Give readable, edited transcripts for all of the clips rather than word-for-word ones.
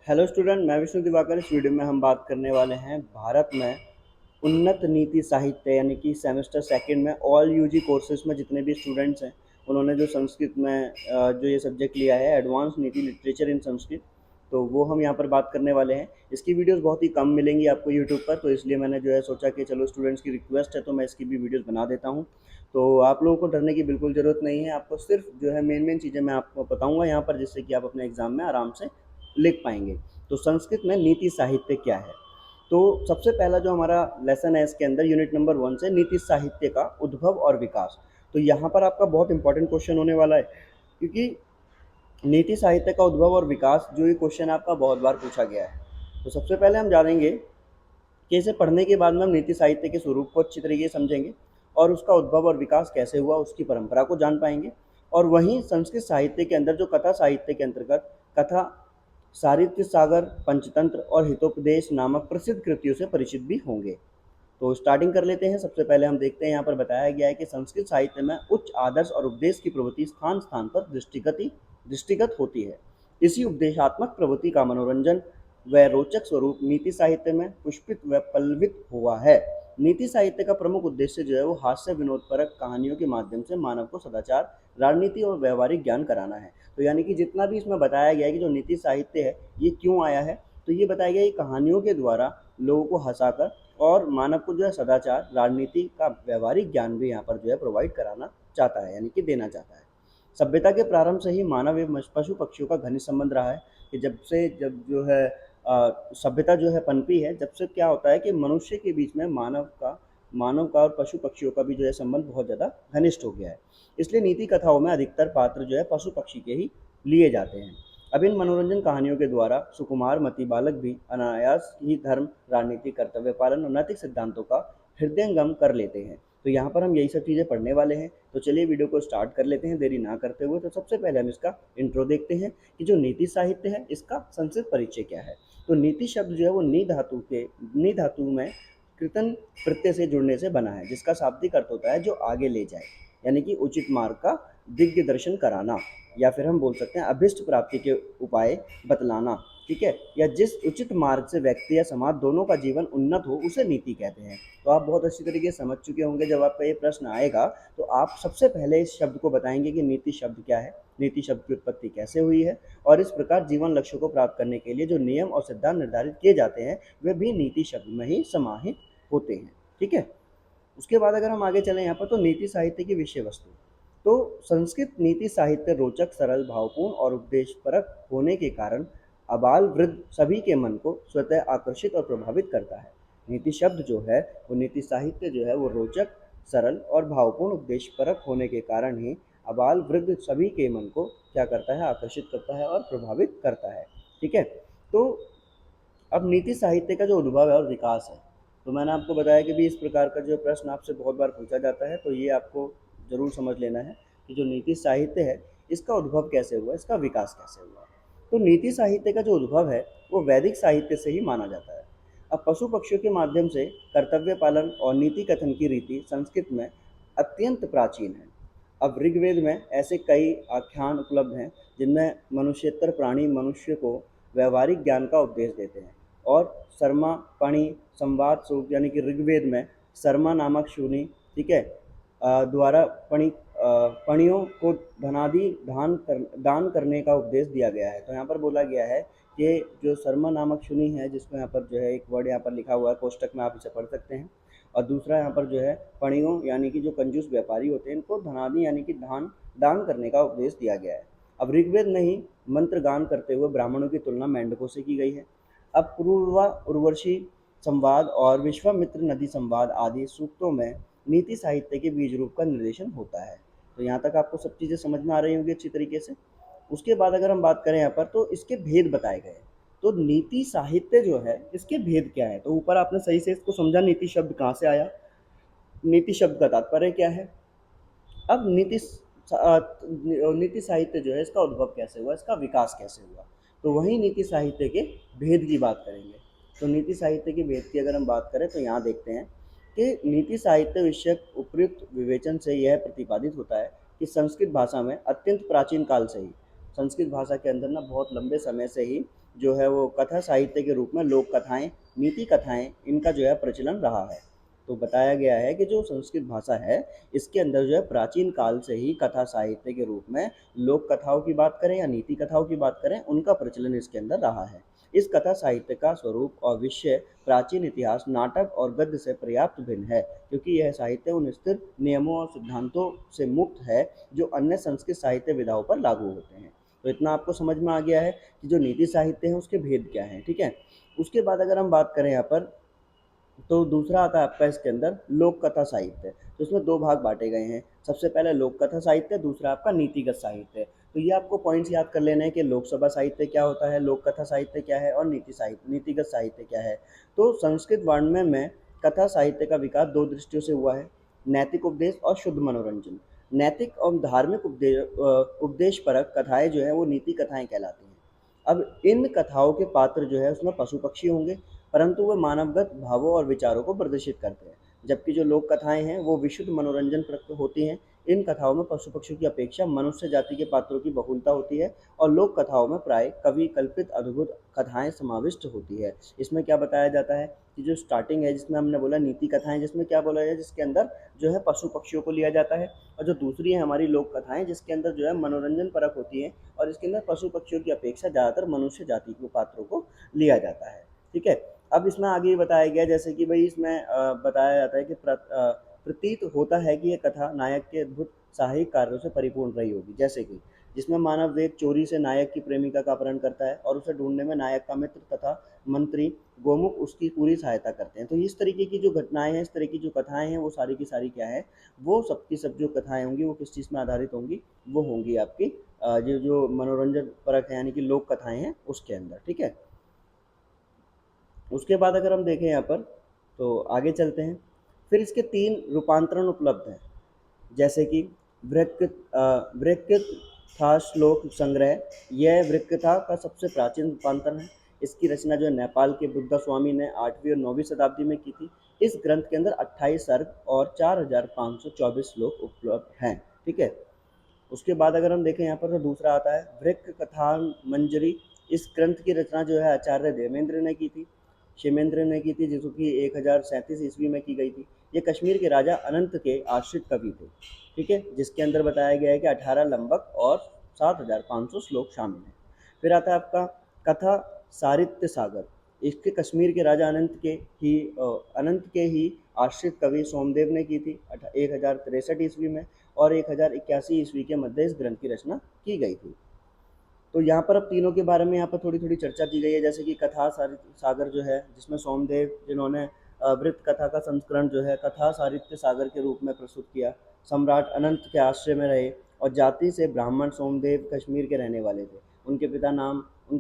Hello student, मैं विष्णु दिवाकर। इस video में हम बात करने वाले हैं भारत में उन्नत नीति साहित्य यानी कि सेमेस्टर सेकंड में ऑल यूजी कोर्सेज में जितने भी स्टूडेंट्स हैं उन्होंने जो संस्कृत में जो ये सब्जेक्ट लिया है एडवांस नीति लिटरेचर इन संस्कृत, तो वो हम यहाँ पर बात करने वाले हैं। इसकी वीडियोस बहुत ही कम मिलेंगी आपको यूट्यूब पर, तो इसलिए मैंने जो है सोचा कि चलो स्टूडेंट्स की रिक्वेस्ट है तो मैं इसकी भी वीडियोस बना देता हूँ। तो आप लोगों को डरने की बिल्कुल ज़रूरत नहीं है। आपको सिर्फ जो है मेन मेन चीज़ें मैं आपको बताऊँगा यहाँ पर, जिससे कि आप अपने एग्ज़ाम में आराम से लिख पाएंगे। तो संस्कृत में नीति साहित्य क्या है? तो सबसे पहला जो हमारा लेसन है इसके अंदर यूनिट नंबर 1 से नीति साहित्य का उद्भव और विकास। तो यहाँ पर आपका बहुत इंपॉर्टेंट क्वेश्चन होने वाला है, क्योंकि नीति साहित्य का उद्भव और विकास जो ये क्वेश्चन आपका बहुत बार पूछा गया है। तो सबसे पहले हम जानेंगे कि इसे पढ़ने के बाद में हम नीति साहित्य के स्वरूप को अच्छी तरीके से समझेंगे और उसका उद्भव और विकास कैसे हुआ उसकी परंपरा को जान पाएंगे। और वहीं संस्कृत साहित्य के अंदर जो कथा साहित्य के अंतर्गत कथा, साहित्य सागर, पंचतंत्र और हितोपदेश नामक प्रसिद्ध कृतियों से परिचित भी होंगे। तो स्टार्टिंग कर लेते हैं। सबसे पहले हम देखते हैं, यहाँ पर बताया गया है कि संस्कृत साहित्य में उच्च आदर्श और उपदेश की प्रवृत्ति स्थान स्थान पर दृष्टिगत होती है। इसी उपदेशात्मक प्रवृत्ति का मनोरंजन व रोचक स्वरूप नीति साहित्य में पुष्पित व पल्लवित हुआ है। नीति साहित्य का प्रमुख उद्देश्य जो है वो हास्य विनोद परक कहानियों के माध्यम से मानव को सदाचार, राजनीति और व्यवहारिक ज्ञान कराना है। तो यानी कि जितना भी इसमें बताया गया है कि जो नीति साहित्य है ये क्यों आया है, तो ये बताया गया है कहानियों के द्वारा लोगों को हंसाकर और मानव को जो है सदाचार, राजनीति का व्यवहारिक ज्ञान भी यहाँ पर जो है प्रोवाइड कराना चाहता है, यानी कि देना चाहता है। सभ्यता के प्रारंभ से ही मानव एवं पशु पक्षियों का घनिष्ठ संबंध रहा है। कि जब जो है सभ्यता जो है पनपी है, जब से क्या होता है कि मनुष्य के बीच में मानव का और पशु पक्षियों का भी जो है संबंध बहुत ज़्यादा घनिष्ठ हो गया है। इसलिए नीति कथाओं में अधिकतर पात्र जो है पशु पक्षी के ही लिए जाते हैं। अब इन मनोरंजन कहानियों के द्वारा सुकुमार मति बालक भी अनायास ही धर्म, राजनीति, कर्तव्य पालन और नैतिक सिद्धांतों का हृदयंगम कर लेते हैं। तो यहाँ पर हम यही सब चीज़ें पढ़ने वाले हैं। तो चलिए वीडियो को स्टार्ट कर लेते हैं देरी ना करते हुए। तो सबसे पहले हम इसका इंट्रो देखते हैं कि जो नीति साहित्य है इसका संक्षिप्त परिचय क्या है। तो नीति शब्द जो है वो नी धातु में कृतन प्रत्यय से जुड़ने से बना है, जिसका शाब्दिक अर्थ होता है जो आगे ले जाए, यानी कि उचित मार्ग का दिग्ग दर्शन कराना, या फिर हम बोल सकते हैं अभिष्ट प्राप्ति के उपाय बतलाना। ठीक है, या जिस उचित मार्ग से व्यक्ति या समाज दोनों का जीवन उन्नत हो उसे नीति कहते हैं। तो आप बहुत अच्छी तरीके से समझ चुके होंगे। जब आपका ये प्रश्न आएगा तो आप सबसे पहले इस शब्द को बताएंगे कि नीति शब्द क्या है, नीति शब्द की उत्पत्ति कैसे हुई है, और इस प्रकार जीवन लक्ष्य को प्राप्त करने के लिए जो नियम और सिद्धांत निर्धारित किए जाते हैं वे भी नीति शब्द में ही समाहित होते हैं। ठीक है, उसके बाद अगर हम आगे चलें यहाँ पर, तो नीति साहित्य की विषय वस्तु। तो संस्कृत नीति साहित्य रोचक, सरल, भावपूर्ण और उपदेशपरक होने के कारण अबाल वृद्ध सभी के मन को स्वतः आकर्षित और प्रभावित करता है। नीति शब्द जो है वो नीति साहित्य जो है वो रोचक, सरल और भावपूर्ण उपदेशपरक होने के कारण ही अबाल वृद्ध सभी के मन को क्या करता है, आकर्षित करता है और प्रभावित करता है। ठीक है, तो अब नीति साहित्य का जो उद्भव है और विकास है, तो मैंने आपको बताया कि भी इस प्रकार का जो प्रश्न आपसे बहुत बार पूछा जाता है, तो ये आपको ज़रूर समझ लेना है कि जो नीति साहित्य है इसका उद्भव कैसे हुआ, इसका विकास कैसे हुआ। तो नीति साहित्य का जो उद्भव है वो वैदिक साहित्य से ही माना जाता है। अब पशु पक्षियों के माध्यम से कर्तव्य पालन और नीति कथन की रीति संस्कृत में अत्यंत प्राचीन है। अब ऋग्वेद में ऐसे कई आख्यान उपलब्ध हैं जिनमें मनुष्यतर प्राणी मनुष्य को व्यवहारिक ज्ञान का उपदेश देते हैं। और शर्मा पणि संवाद सूक्त, यानी कि ऋग्वेद में शर्मा नामक शुनि, ठीक है, द्वारा पणियों को दान करने का उपदेश दिया गया है। तो यहाँ पर बोला गया है कि जो शर्मा नामक शुनि है, जिसको यहाँ पर जो है एक वर्ड यहाँ पर लिखा हुआ है कोष्टक में, आप इसे पढ़ सकते हैं। और दूसरा यहाँ पर जो है पणियों यानी कि जो कंजूस व्यापारी होते हैं इनको धनादि यानी कि दान करने का उपदेश दिया गया है। अब ऋग्वेद में ही मंत्र गान करते हुए ब्राह्मणों की तुलना मेंढकों से की गई है। अब पूर्वा उर्वशी संवाद और विश्वामित्र नदी संवाद आदि सूक्तों में नीति साहित्य के बीज रूप का निर्देशन होता है। तो यहाँ तक आपको सब चीज़ें समझ में आ रही होंगी अच्छी तरीके से। उसके बाद अगर हम बात करें यहाँ पर, तो इसके भेद बताए गए। तो नीति साहित्य जो है इसके भेद क्या है, तो ऊपर आपने सही से इसको समझा, नीति शब्द कहाँ से आया, नीति शब्द का तात्पर्य क्या है। अब नीति साहित्य जो है इसका उद्भव कैसे हुआ, इसका विकास कैसे हुआ, तो वही नीति साहित्य के भेद की बात करेंगे। तो नीति साहित्य के भेद की अगर हम बात करें तो यहाँ देखते हैं कि नीति साहित्य विषयक उपयुक्त विवेचन से यह प्रतिपादित होता है कि संस्कृत भाषा में अत्यंत प्राचीन काल से ही, संस्कृत भाषा के अंदर ना बहुत लंबे समय से ही जो है वो कथा साहित्य के रूप में लोक कथाएँ, नीति कथाएँ इनका जो है प्रचलन रहा है। तो बताया गया है कि जो संस्कृत भाषा है, इसके अंदर जो है प्राचीन काल से ही कथा साहित्य के रूप में लोक कथाओं की बात करें या नीति कथाओं की बात करें, उनका प्रचलन इसके अंदर रहा है। इस कथा साहित्य का स्वरूप और विषय प्राचीन इतिहास, नाटक और गद्य से पर्याप्त भिन्न है, क्योंकि यह साहित्य उन स्थिर नियमों और सिद्धांतों से मुक्त है जो अन्य संस्कृत साहित्य विधाओं पर लागू होते हैं। तो इतना आपको समझ में आ गया है कि जो नीति साहित्य है उसके भेद क्या हैं, ठीक है। उसके बाद अगर हम बात करें यहाँ पर, तो दूसरा आता है आपका इसके अंदर लोक कथा साहित्य। तो इसमें दो भाग बांटे गए हैं, सबसे पहले लोक कथा साहित्य, दूसरा आपका नीतिगत साहित्य। तो ये आपको पॉइंट्स याद कर लेने हैं कि लोकसभा साहित्य क्या होता है, लोक कथा साहित्य क्या है और नीतिगत साहित्य क्या है। तो संस्कृत वाङ्मय में कथा साहित्य का विकास दो दृष्टियों से हुआ है, नैतिक उपदेश और शुद्ध मनोरंजन। नैतिक और धार्मिक उपदेश परक कथाएं जो है वो नीति कथाएं कहलाती हैं। अब इन कथाओं के पात्र जो है उसमें पशु पक्षी होंगे, परंतु वे मानवगत भावों और विचारों को प्रदर्शित करते हैं, जबकि जो लोक कथाएं हैं वो विशुद्ध मनोरंजन प्रद होती हैं। इन कथाओं में पशु पक्षियों की अपेक्षा मनुष्य जाति के पात्रों की बहुलता होती है और लोक कथाओं में प्राय कवि कल्पित अद्भुत कथाएं समाविष्ट होती है। इसमें क्या बताया जाता है कि जो स्टार्टिंग है जिसमें हमने बोला नीति कथाएं, जिसमें क्या बोला है, जिसके अंदर जो है पशु पक्षियों को लिया जाता है, और जो दूसरी है हमारी लोक कथाएं जिसके अंदर जो है मनोरंजन परक होती है और इसके अंदर पशु पक्षियों की अपेक्षा ज़्यादातर मनुष्य जाति के पात्रों को लिया जाता है, ठीक है। अब इसमें आगे ये बताया गया जैसे कि भाई इसमें बताया जाता है कि प्रतीत होता है कि ये कथा नायक के अद्भुत साहसिक कार्यों से परिपूर्ण रही होगी, जैसे कि जिसमें मानव वेग चोरी से नायक की प्रेमिका का अपहरण करता है और उसे ढूंढने में नायक का मित्र तथा मंत्री गोमुख उसकी पूरी सहायता करते हैं। तो इस तरीके की जो घटनाएं हैं, इस तरह की जो कथाएं हैं, वो सारी की सारी क्या है, वो सब की सब जो कथाएं होंगी वो किस चीज़ में आधारित होंगी, वो होंगी आपकी जो जो मनोरंजन परक है यानी कि लोक कथाएं हैं उसके अंदर, ठीक है। उसके बाद अगर हम देखें यहाँ पर तो आगे चलते हैं, फिर इसके तीन रूपांतरण उपलब्ध हैं, जैसे कि वृक्कथा श्लोक संग्रह। यह वृक्कथा का सबसे प्राचीन रूपांतरण है। इसकी रचना जो है नेपाल के बुद्धा स्वामी ने 8वीं और 9वीं शताब्दी में की थी। इस ग्रंथ के अंदर 28 सर्ग और 4524 श्लोक उपलब्ध हैं, ठीक है। उसके बाद अगर हम देखें यहाँ पर तो दूसरा आता है वृक्क कथा मंजरी। इस ग्रंथ की रचना जो है आचार्य देवेंद्र ने की थी, शिवेंद्र ने की थी, जो कि 1037 ईस्वी में की गई थी। ये कश्मीर के राजा अनंत के आश्रित कवि थे, ठीक है, जिसके अंदर बताया गया है कि 18 लंबक और 7500 श्लोक शामिल हैं। फिर आता है आपका कथा सारित्य सागर। इसके कश्मीर के राजा अनंत के ही आश्रित कवि सोमदेव ने की थी 1063 ईस्वी में, और 1081 ईस्वी के मध्य इस ग्रंथ की रचना की गई थी। तो यहाँ पर अब तीनों के बारे में यहाँ पर थोड़ी थोड़ी चर्चा की गई है, जैसे कि कथा सागर जो है जिसमें सोमदेव जिन्होंने वृत्त कथा का संस्करण जो है कथा सारित्य सागर के रूप में प्रस्तुत किया, सम्राट अनंत के आश्रय में रहे और जाति से ब्राह्मण सोमदेव कश्मीर के रहने वाले थे। उनके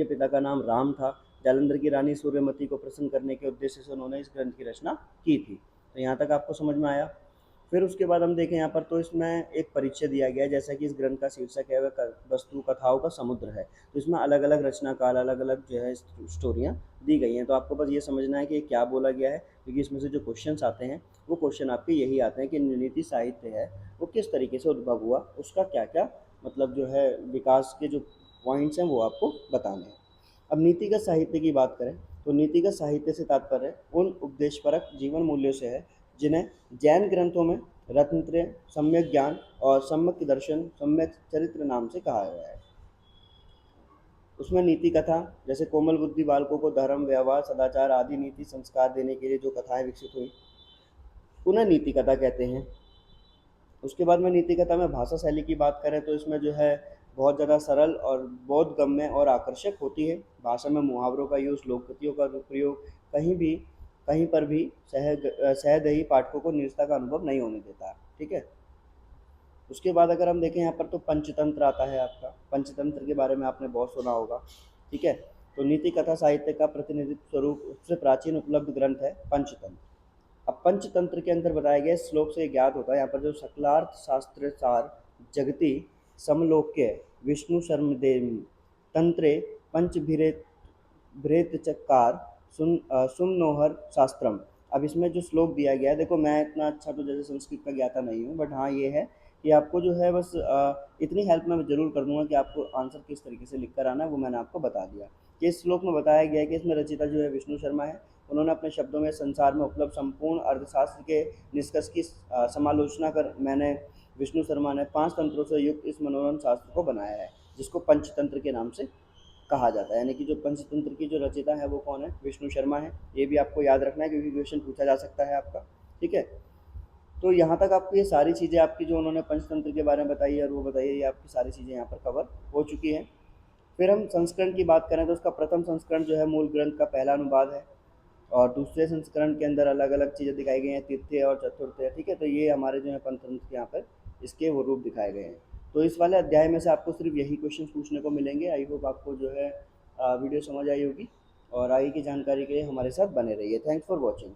पिता का नाम राम था। जालंधर की रानी सूर्यमती को प्रसन्न करने के उद्देश्य से उन्होंने इस ग्रंथ की रचना की थी। तो यहाँ तक आपको समझ में आया। फिर उसके बाद हम देखें यहाँ पर तो इसमें एक परिचय दिया गया है, जैसा कि इस ग्रंथ का शीर्षक है वह वस्तु कथाओं का समुद्र है। तो इसमें अलग अलग रचना काल, अलग अलग जो है स्टोरियाँ दी गई हैं। तो आपको बस ये समझना है कि क्या बोला गया है, क्योंकि इसमें से जो क्वेश्चंस आते हैं वो क्वेश्चन आपके यही आते हैं कि नीति साहित्य है वो किस तरीके से उद्भव हुआ, उसका क्या क्या मतलब जो है विकास के जो पॉइंट्स हैं वो आपको बताने हैं। अब नीतिगत साहित्य की बात करें तो नीतिगत साहित्य से तात्पर्य उन उपदेशपरक जीवन मूल्यों से है जिन्हें जैन ग्रंथों में रत्नत्रय, सम्यक ज्ञान और सम्यक दर्शन, सम्यक चरित्र नाम से कहा गया है। उसमें नीति कथा जैसे कोमल बुद्धि बालकों को धर्म, व्यवहार, सदाचार आदि नीति संस्कार देने के लिए जो कथाएं विकसित हुई उन्हें नीति कथा कहते हैं। उसके बाद में नीति कथा में भाषा शैली की बात करें तो इसमें जो है बहुत ज़्यादा सरल और बोधगम्य और आकर्षक होती है। भाषा में मुहावरों का यूज़, लोकगीतियों का प्रयोग कहीं पर भी सहज ही पाठकों को निरसता का अनुभव नहीं होने देता, ठीक है। उसके बाद अगर हम देखें यहाँ पर तो पंचतंत्र आता है आपका। पंचतंत्र के बारे में आपने बहुत सुना होगा, ठीक है। तो नीति कथा साहित्य का प्रतिनिधित्व स्वरूप सबसे प्राचीन उपलब्ध ग्रंथ है पंचतंत्र। अब पंचतंत्र के अंदर बताया गया श्लोक से ज्ञात होता है यहाँ पर जो सकलार्थ शास्त्र सार जगति समलोक्य विष्णु शर्मदेव तंत्रे भ्रेत चकार सुमनोहर शास्त्रम। अब इसमें जो श्लोक दिया गया है, देखो मैं इतना अच्छा तो जैसे संस्कृत का ज्ञाता नहीं हूँ, बट हाँ ये है कि आपको जो है बस इतनी हेल्प मैं ज़रूर कर दूंगा कि आपको आंसर किस तरीके से लिख कर आना है वो मैंने आपको बता दिया। कि इस श्लोक में बताया गया है कि इसमें रचयिता जो है विष्णु शर्मा है। उन्होंने अपने शब्दों में संसार में उपलब्ध संपूर्ण अर्थशास्त्र के निष्कर्ष की समालोचना कर मैंने विष्णु शर्मा ने 5 तंत्रों से युक्त इस मनोरम शास्त्र को बनाया है, जिसको पंचतंत्र के नाम से कहा जाता है। यानी कि जो पंचतंत्र की जो रचयिता है वो कौन है? विष्णु शर्मा है। ये भी आपको याद रखना है क्योंकि क्वेश्चन पूछा जा सकता है आपका। ठीक है? तो यहाँ तक आपको ये सारी चीज़ें आपकी जो उन्होंने पंचतंत्र के बारे में बताई है और वो बताई है, ये आपकी सारी चीज़ें यहाँ पर कवर हो चुकी हैं। फिर हम संस्करण की बात करें तो उसका प्रथम संस्करण जो है मूल ग्रंथ का पहला अनुवाद है, और दूसरे संस्करण के अंदर अलग अलग चीज़ें दिखाई गई हैं, तृतीय और चतुर्थ। ठीक है? तो ये हमारे जो है पंचतंत्र के यहाँ पर इसके वो रूप दिखाए गए हैं। तो इस वाले अध्याय में से आपको सिर्फ यही क्वेश्चन पूछने को मिलेंगे। आई होप आपको जो है वीडियो समझ आई होगी, और आगे की जानकारी के लिए हमारे साथ बने रहिए। Thanks for watching.